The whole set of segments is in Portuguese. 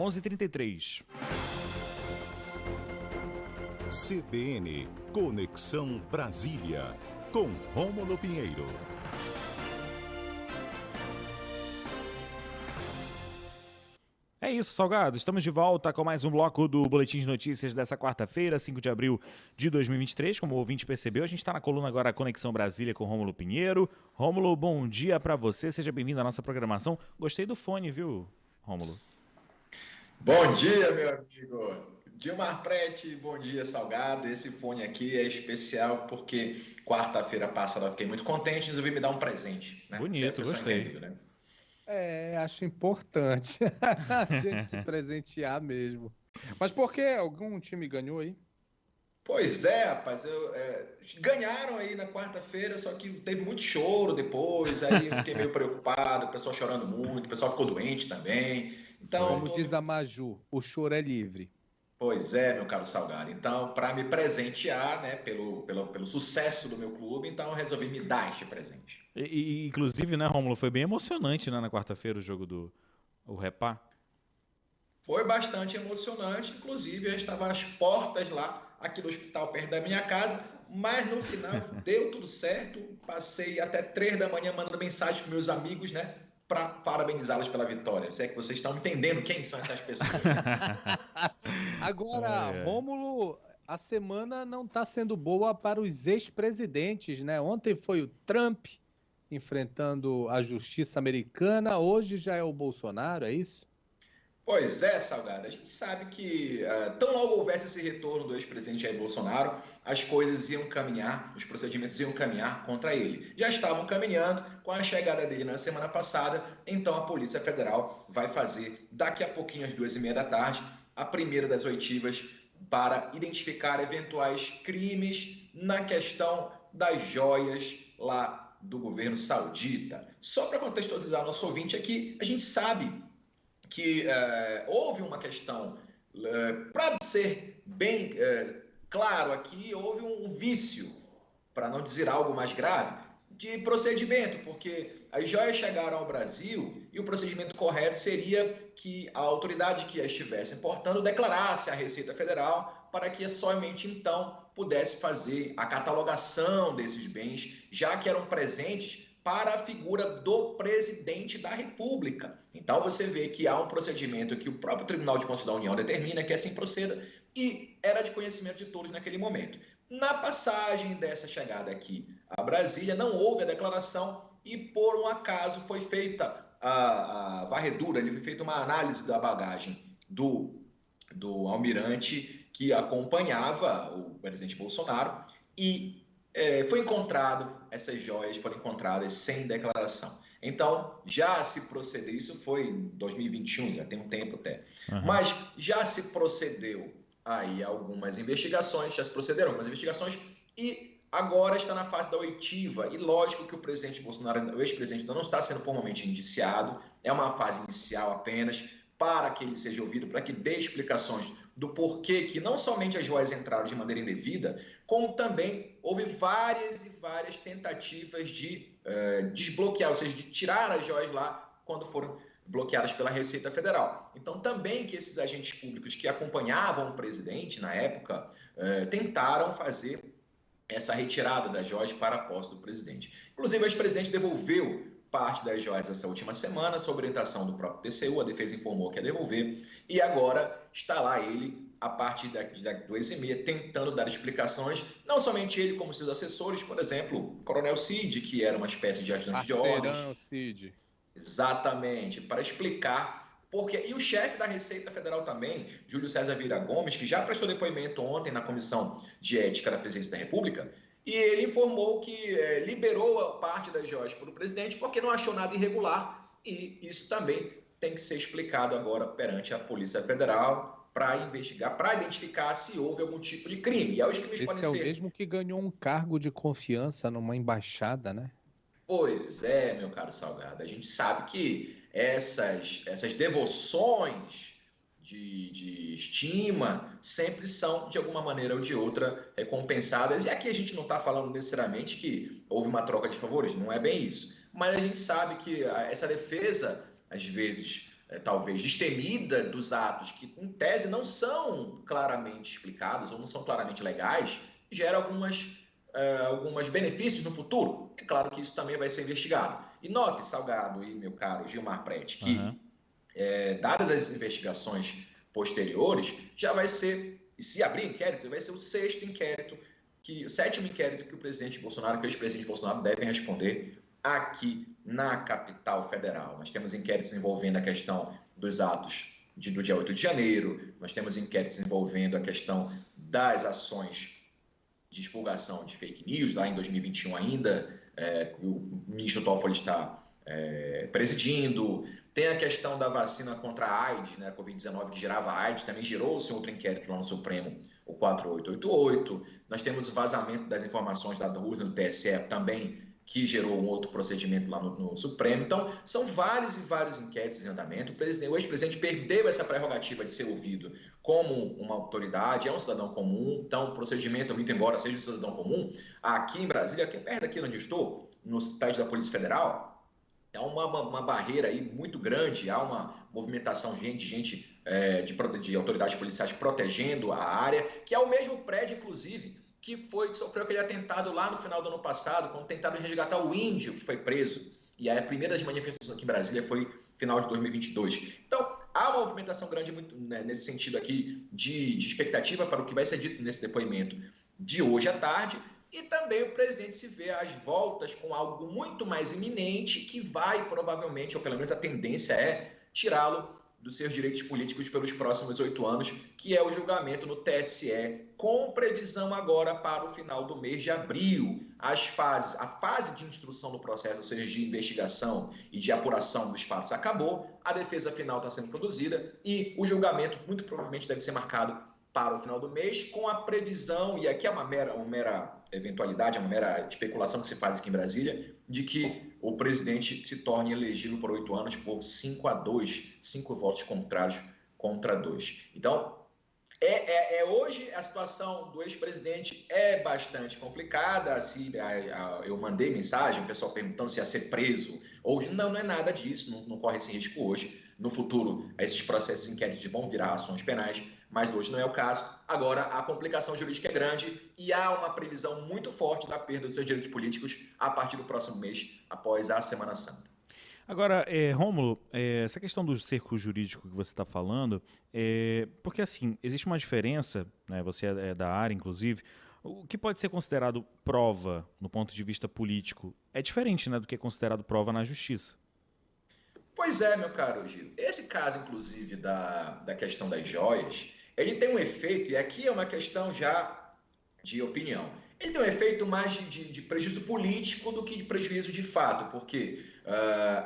11h33. CBN Conexão Brasília, com Rômulo Pinheiro. É isso, Salgado. Estamos de volta com mais um bloco do Boletim de Notícias dessa quarta-feira, 5 de abril de 2023. Como o ouvinte percebeu, a gente está na coluna agora Conexão Brasília com Rômulo Pinheiro. Rômulo, bom dia para você. Seja bem-vindo à nossa programação. Gostei do fone, viu, Rômulo? Bom dia, meu amigo. Dilmar Prete, bom dia, Salgado. Esse fone aqui é especial porque quarta-feira passada eu fiquei muito contente e resolvi me dar um presente. Né? Bonito, gostei. Entendeu, né? Acho importante a gente se presentear mesmo. Mas por que? Algum time ganhou aí? Pois é, rapaz. Ganharam aí na quarta-feira, só que teve muito choro depois, aí eu fiquei meio preocupado, o pessoal chorando muito, o pessoal ficou doente também. Então, como diz a Maju, o choro é livre. Pois é, meu caro Salgado. Então, para me presentear, né, pelo sucesso do meu clube, então eu resolvi me dar este presente. Inclusive, né, Rômulo, foi bem emocionante, né, na quarta-feira o jogo do Repá. Foi bastante emocionante, inclusive eu estava às portas lá, aqui no hospital perto da minha casa, mas no final deu tudo certo, passei até 3 da manhã mandando mensagem para meus amigos, né, para parabenizá-los pela vitória. Se é que vocês estão entendendo quem são essas pessoas. Agora, Rômulo, a semana não está sendo boa para os ex-presidentes, né? Ontem foi o Trump enfrentando a justiça americana, hoje já é o Bolsonaro, é isso? Pois é, Salgado. A gente sabe que tão logo houvesse esse retorno do ex-presidente Jair Bolsonaro, as coisas iam caminhar, os procedimentos iam caminhar contra ele. Já estavam caminhando com a chegada dele na semana passada, então a Polícia Federal vai fazer, daqui a pouquinho, às 2h30 da tarde, a primeira das oitivas para identificar eventuais crimes na questão das joias lá do governo saudita. Só para contextualizar nosso ouvinte aqui, a gente sabe que houve uma questão, para ser bem claro aqui, houve um vício, para não dizer algo mais grave, de procedimento, porque as joias chegaram ao Brasil e o procedimento correto seria que a autoridade que as estivesse importando declarasse à Receita Federal para que somente então pudesse fazer a catalogação desses bens, já que eram presentes para a figura do presidente da República. Então você vê que há um procedimento que o próprio Tribunal de Contas da União determina que assim proceda e era de conhecimento de todos naquele momento. Na passagem dessa chegada aqui a Brasília, não houve a declaração e por um acaso foi feita a varredura, foi feita uma análise da bagagem do almirante que acompanhava o presidente Bolsonaro e essas joias foram encontradas sem declaração. Então, já se procedeu, isso foi em 2021, já tem um tempo até, mas já se procedeu aí algumas investigações, e agora está na fase da oitiva, e lógico que o presidente Bolsonaro, o ex-presidente, não está sendo formalmente indiciado, é uma fase inicial apenas, para que ele seja ouvido, para que dê explicações do porquê que não somente as joias entraram de maneira indevida, como também houve várias e várias tentativas de desbloquear, ou seja, de tirar as joias lá quando foram bloqueadas pela Receita Federal. Então, também que esses agentes públicos que acompanhavam o presidente na época tentaram fazer essa retirada das joias para a posse do presidente. Inclusive, o ex-presidente devolveu parte das joias essa última semana, sob orientação do próprio TCU, a defesa informou que ia devolver, e agora está lá ele, a partir das 2h30, tentando dar explicações, não somente ele, como seus assessores, por exemplo, o Coronel Cid, que era uma espécie de ajudante de ordens. Cid. Exatamente, para explicar porque. E o chefe da Receita Federal também, Júlio César Vieira Gomes, que já prestou depoimento ontem na Comissão de Ética da Presidência da República, e ele informou que liberou a parte das joias para o presidente porque não achou nada irregular, e isso também tem que ser explicado agora perante a Polícia Federal para investigar, para identificar se houve algum tipo de crime. E aí os crimes podem ser... Esse é o mesmo que ganhou um cargo de confiança numa embaixada, né? Pois é, meu caro Salgado, a gente sabe que essas devoções de estima sempre são, de alguma maneira ou de outra, recompensadas. E aqui a gente não está falando necessariamente que houve uma troca de favores, não é bem isso. Mas a gente sabe que essa defesa, às vezes, talvez destemida dos atos que, em tese, não são claramente explicados ou não são claramente legais, gera alguns benefícios no futuro. É claro que isso também vai ser investigado. E note, Salgado e meu caro Gilmar Prete, que dadas as investigações posteriores, já vai ser, e se abrir inquérito, vai ser o sétimo inquérito que o presidente Bolsonaro, que o ex-presidente Bolsonaro devem responder aqui na capital federal. Nós temos inquéritos envolvendo a questão dos atos do dia 8 de janeiro, nós temos inquéritos envolvendo a questão das ações de divulgação de fake news, lá em 2021 ainda, o ministro Toffoli está presidindo. Tem a questão da vacina contra a AIDS, né, a Covid-19, que gerava AIDS, também gerou-se outro inquérito lá no Supremo, o 4888. Nós temos o vazamento das informações da urna do TSE também, que gerou um outro procedimento lá no Supremo. Então, são vários e vários inquéritos em andamento. O ex-presidente perdeu essa prerrogativa de ser ouvido como uma autoridade, é um cidadão comum. Então, o procedimento, muito embora seja um cidadão comum, aqui em Brasília, aqui perto daqui onde estou, no prédio da Polícia Federal, há uma barreira aí muito grande, há uma movimentação de gente de autoridades policiais protegendo a área, que é o mesmo prédio, inclusive, que sofreu aquele atentado lá no final do ano passado, quando tentaram resgatar o índio que foi preso. E a primeira das manifestações aqui em Brasília foi final de 2022. Então, há uma movimentação grande muito, né, nesse sentido aqui de expectativa para o que vai ser dito nesse depoimento de hoje à tarde. E também o presidente se vê às voltas com algo muito mais iminente que vai provavelmente, ou pelo menos a tendência é, tirá-lo dos seus direitos políticos pelos próximos 8 anos, que é o julgamento no TSE, com previsão agora para o final do mês de abril. A fase de instrução do processo, ou seja, de investigação e de apuração dos fatos acabou, a defesa final está sendo produzida e o julgamento muito provavelmente deve ser marcado para o final do mês, com a previsão, e aqui é uma mera eventualidade, é uma mera especulação que se faz aqui em Brasília, de que o presidente se torne elegível por 8 anos por 5-2, 5 votos contrários contra 2. Então, hoje a situação do ex-presidente é bastante complicada. Eu mandei mensagem, o pessoal perguntando se ia ser preso. Hoje não é nada disso, não corre esse risco hoje. No futuro, esses processos inquéritos vão virar ações penais, mas hoje não é o caso. Agora, a complicação jurídica é grande e há uma previsão muito forte da perda dos seus direitos políticos a partir do próximo mês, após a Semana Santa. Agora, Rômulo, essa questão do cerco jurídico que você está falando, porque assim, existe uma diferença, né, você é da área, inclusive, o que pode ser considerado prova no ponto de vista político é diferente, né, do que é considerado prova na justiça. Pois é, meu caro Gil. Esse caso, inclusive, da questão das joias, ele tem um efeito, e aqui é uma questão já de opinião, ele tem um efeito mais de prejuízo político do que de prejuízo de fato, porque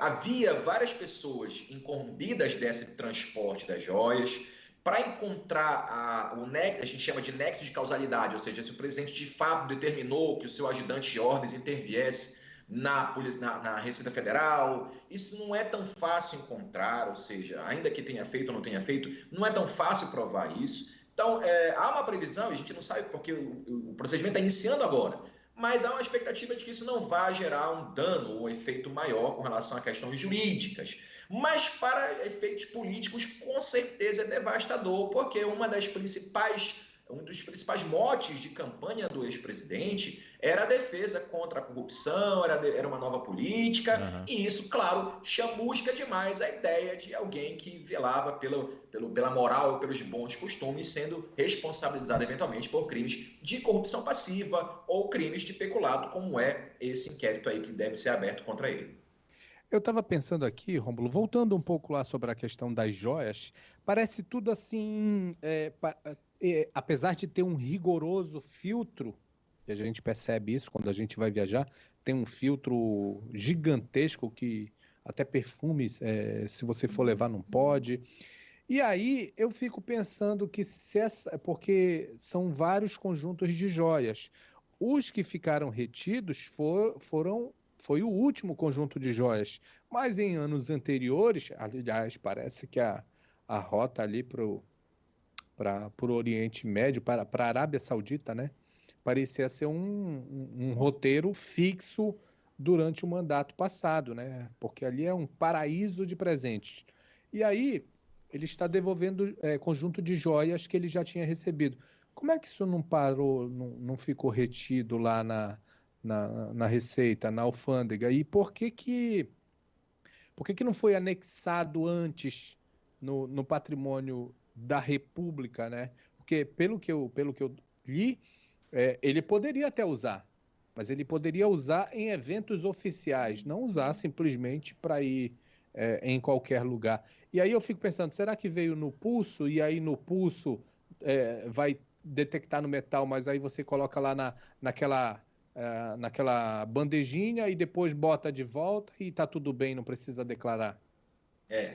havia várias pessoas incumbidas desse transporte das joias. Para encontrar a gente chama de nexo de causalidade, ou seja, se o presidente de fato determinou que o seu ajudante de ordens interviesse na Receita Federal, isso não é tão fácil encontrar, ou seja, ainda que tenha feito ou não tenha feito, não é tão fácil provar isso. Então, há uma previsão, a gente não sabe porque o procedimento está iniciando agora, mas há uma expectativa de que isso não vá gerar um dano ou um efeito maior com relação a questões jurídicas. Mas para efeitos políticos, com certeza é devastador, porque um dos principais motes de campanha do ex-presidente era a defesa contra a corrupção, era uma nova política, e isso, claro, chamusca demais a ideia de alguém que velava pela moral e pelos bons costumes, sendo responsabilizado eventualmente por crimes de corrupção passiva ou crimes de peculato, como é esse inquérito aí que deve ser aberto contra ele. Eu estava pensando aqui, Rômulo, voltando um pouco lá sobre a questão das joias, parece tudo assim, apesar de ter um rigoroso filtro, e a gente percebe isso quando a gente vai viajar, tem um filtro gigantesco que até perfume, se você for levar, não pode. E aí eu fico pensando que porque são vários conjuntos de joias. Os que ficaram retidos foi o último conjunto de joias, mas em anos anteriores, aliás, parece que a rota ali para o Oriente Médio, para a Arábia Saudita, né, parecia ser um roteiro fixo durante o mandato passado, né, porque ali é um paraíso de presentes. E aí, ele está devolvendo conjunto de joias que ele já tinha recebido. Como é que isso não parou, não ficou retido lá na Receita, na alfândega? E por que não foi anexado antes no patrimônio da República, né? Porque, pelo que eu li, ele poderia até usar, mas ele poderia usar em eventos oficiais, não usar simplesmente para ir em qualquer lugar. E aí eu fico pensando, será que veio no pulso, e aí no pulso vai detectar no metal, mas aí você coloca lá naquela bandejinha e depois bota de volta e tá tudo bem, não precisa declarar?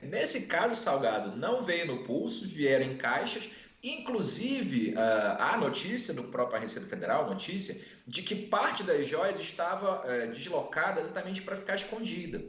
Nesse caso, Salgado, não veio no pulso, vieram em caixas. Inclusive, a notícia do próprio Receita Federal, notícia, de que parte das joias estava deslocada exatamente para ficar escondida.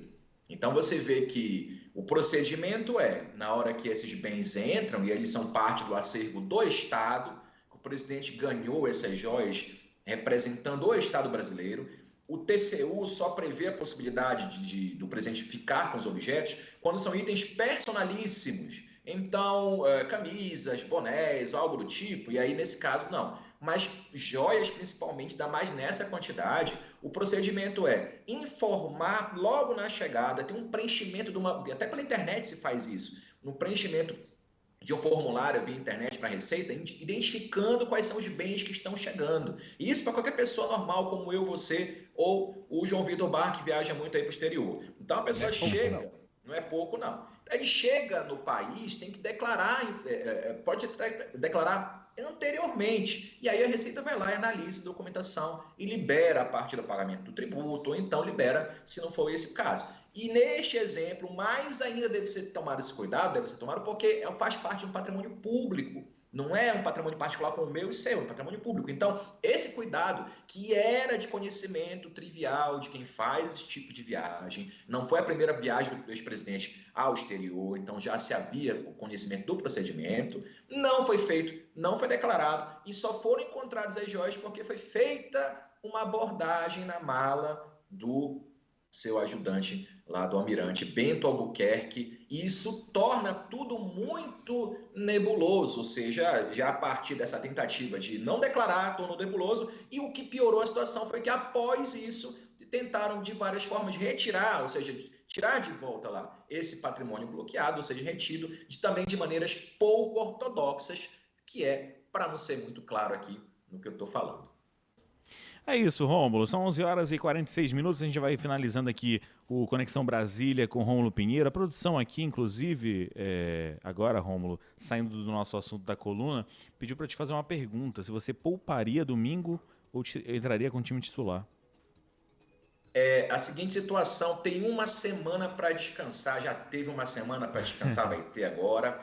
Então você vê que o procedimento na hora que esses bens entram, e eles são parte do acervo do Estado, o presidente ganhou essas joias representando o Estado brasileiro. O TCU só prevê a possibilidade do presidente ficar com os objetos quando são itens personalíssimos. Então, camisas, bonés, algo do tipo, e aí nesse caso não. Mas joias, principalmente, dá mais nessa quantidade. O procedimento é informar logo na chegada, tem um preenchimento até pela internet se faz isso, no preenchimento de um formulário via internet para a Receita, identificando quais são os bens que estão chegando. E isso para qualquer pessoa normal, como eu, você, ou o João Vitor Bar, que viaja muito aí para o exterior. Então a pessoa chega, não é pouco não. Ele chega no país, tem que declarar, pode declarar anteriormente. E aí a Receita vai lá e analisa a documentação e libera a partir do pagamento do tributo, ou então libera, se não for esse o caso. E neste exemplo, mais ainda deve ser tomado esse cuidado, deve ser tomado porque faz parte de um patrimônio público. Não é um patrimônio particular como o meu e seu, é um patrimônio público. Então, esse cuidado que era de conhecimento trivial de quem faz esse tipo de viagem, não foi a primeira viagem do ex-presidente ao exterior, então já se havia o conhecimento do procedimento, não foi feito, não foi declarado, e só foram encontradas as joias porque foi feita uma abordagem na mala do seu ajudante lá do almirante Bento Albuquerque, e isso torna tudo muito nebuloso, ou seja, já a partir dessa tentativa de não declarar, tornou nebuloso, e o que piorou a situação foi que após isso, tentaram de várias formas retirar, ou seja, tirar de volta lá esse patrimônio bloqueado, ou seja, retido, também de maneiras pouco ortodoxas, que para não ser muito claro aqui no que eu estou falando. É isso, Rômulo. São 11 horas e 46 minutos. A gente vai finalizando aqui o Conexão Brasília com Rômulo Pinheiro. A produção aqui, inclusive, agora, Rômulo, saindo do nosso assunto da coluna, pediu para te fazer uma pergunta. Se você pouparia domingo ou entraria com o time titular? A seguinte situação, tem uma semana para descansar, já teve uma semana para descansar, vai ter agora.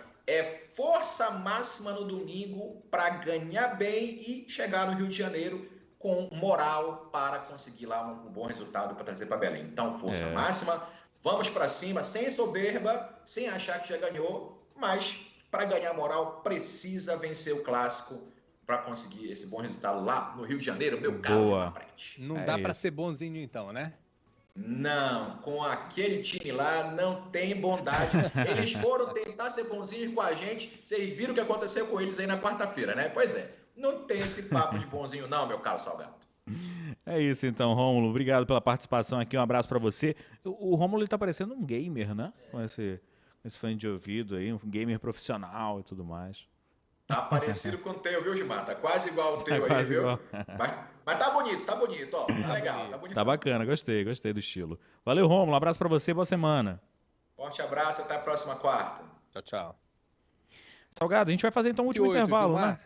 Força máxima no domingo para ganhar bem e chegar no Rio de Janeiro com moral para conseguir lá um bom resultado para trazer para Belém. Então, força máxima, vamos para cima, sem soberba, sem achar que já ganhou, mas para ganhar moral precisa vencer o clássico para conseguir esse bom resultado lá no Rio de Janeiro, meu caro Gilmar Prete. Não dá para ser bonzinho então, né? Não, com aquele time lá não tem bondade. Eles foram tentar ser bonzinhos com a gente, vocês viram o que aconteceu com eles aí na quarta-feira, né? Pois é. Não tem esse papo de bonzinho não, meu caro Salgado. É isso então, Rômulo. Obrigado pela participação aqui. Um abraço pra você. O Rômulo tá parecendo um gamer, né? Com esse fone de ouvido aí, um gamer profissional e tudo mais. Tá parecido com o teu, viu, Gilmar? Tá quase igual o teu aí, viu? Igual. Mas tá bonito, ó. Tá legal, tá bonito. Tá bacana, gostei do estilo. Valeu, Rômulo. Um abraço pra você, boa semana. Forte abraço, até a próxima quarta. Tchau, tchau. Salgado, a gente vai fazer então o último intervalo, né?